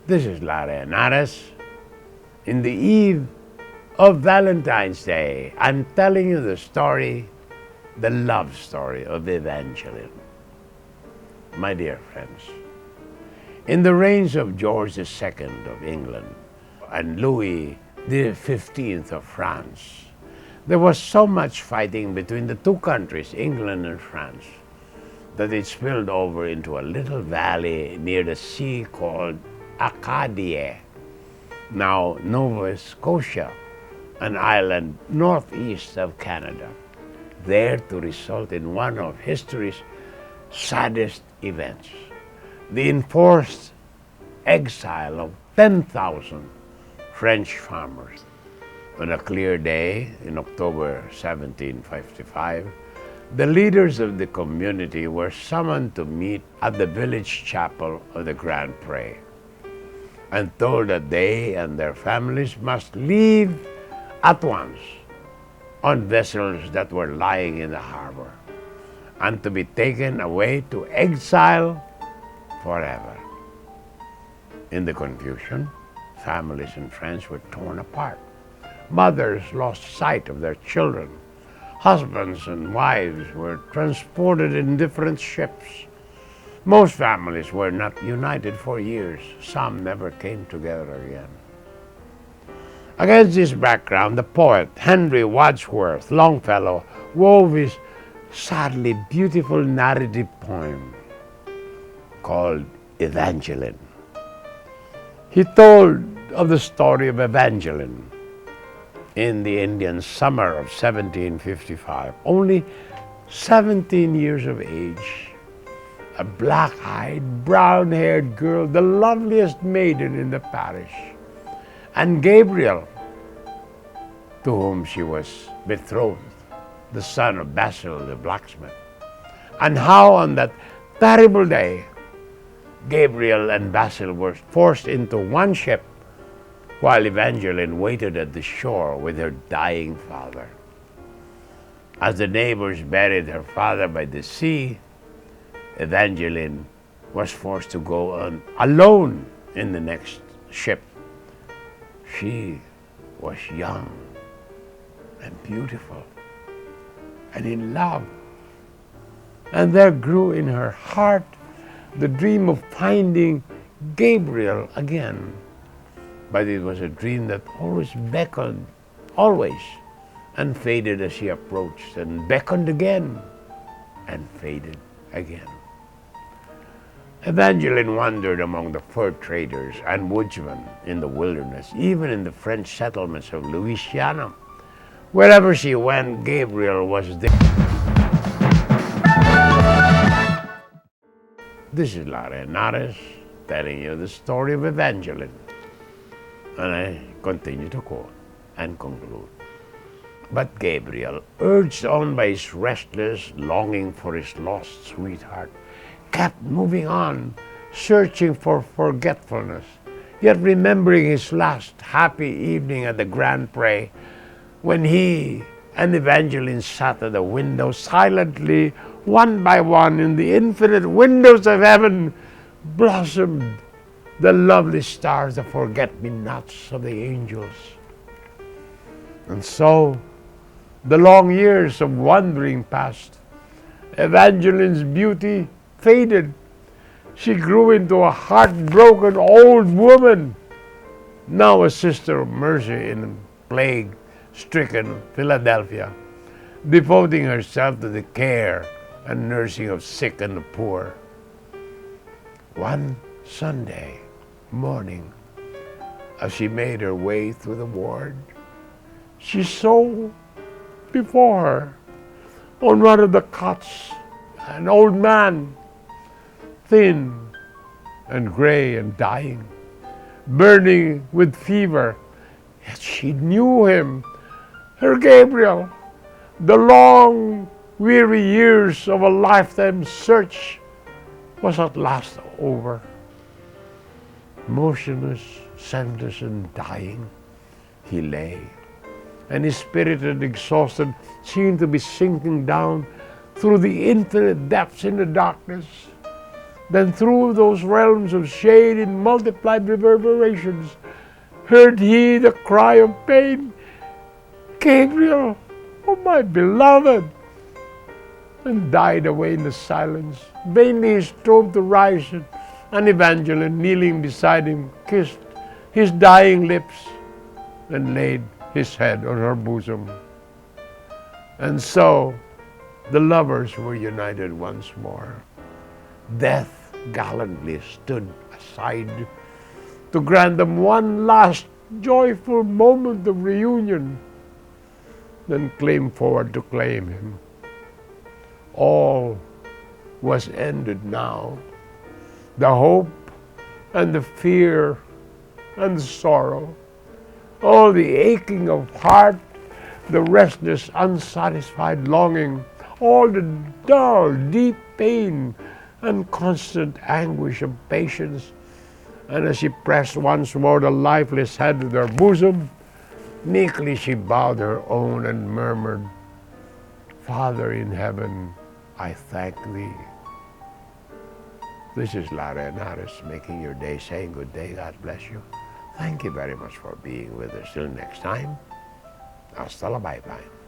This is Larry Henares. In the eve of Valentine's Day, I'm telling you the story, the love story of Evangeline. My dear friends, in the reigns of George II of England and Louis XV of France, there was so much fighting between the two countries, England and France, that it spilled over into a little valley near the sea called Acadia, now Nova Scotia, an island northeast of Canada, there to result in one of history's saddest events, the enforced exile of 10,000 French farmers. On a clear day in October 1755, the leaders of the community were summoned to meet at the village chapel of the Grand Pré and told that they and their families must leave at once on vessels that were lying in the harbor and to be taken away to exile forever. In the confusion, families and friends were torn apart. Mothers lost sight of their children. Husbands and wives were transported in different ships. Most families were not united for years. Some never came together again. Against this background, the poet Henry Wadsworth Longfellow wove his sadly beautiful narrative poem called Evangeline. He told of the story of Evangeline in the Indian summer of 1755, only 17 years of age, a black-eyed, brown-haired girl, the loveliest maiden in the parish, and Gabriel, to whom she was betrothed, the son of Basil the blacksmith. And how on that terrible day, Gabriel and Basil were forced into one ship while Evangeline waited at the shore with her dying father. As the neighbors buried her father by the sea, Evangeline was forced to go on alone in the next ship. She was young and beautiful and in love. And there grew in her heart the dream of finding Gabriel again. But it was a dream that always beckoned, always, and faded as she approached, and beckoned again, and faded again. Evangeline wandered among the fur traders and woodsmen in the wilderness, even in the French settlements of Louisiana. Wherever she went, Gabriel was there. This is Larry Henares telling you the story of Evangeline. And I continue to quote and conclude. But Gabriel, urged on by his restless longing for his lost sweetheart, kept moving on, searching for forgetfulness, yet remembering his last happy evening at the Grand Pré, when he and Evangeline sat at the window silently, one by one, in the infinite windows of heaven, blossomed the lovely stars, the forget-me-nots of the angels. And so, the long years of wandering passed. Evangeline's beauty faded. She grew into a heartbroken old woman, now a sister of mercy in plague-stricken Philadelphia, devoting herself to the care and nursing of sick and the poor. One Sunday morning, as she made her way through the ward, she saw before her, on one of the cots, an old man, thin and gray and dying, burning with fever. Yet she knew him, her Gabriel. The long, weary years of a lifetime search was at last over. Motionless, senseless, and dying, he lay, and his spirited, exhausted, seemed to be sinking down through the infinite depths in the darkness. Then through those realms of shade in multiplied reverberations, heard he the cry of pain, Gabriel, oh my beloved, and died away in the silence. Vainly he strove to rise, and Evangeline, kneeling beside him, kissed his dying lips and laid his head on her bosom. And so the lovers were united once more. Death gallantly stood aside to grant them one last joyful moment of reunion, then came forward to claim him. All was ended now. The hope and the fear and the sorrow, all the aching of heart, the restless, unsatisfied longing, all the dull, deep pain and constant anguish of patience. And as she pressed once more the lifeless head to her bosom, meekly she bowed her own and murmured, Father in heaven, I thank thee. This is Lara Henares making your day, saying good day. God bless you. Thank you very much for being with us. Till next time, hasta la bye-bye.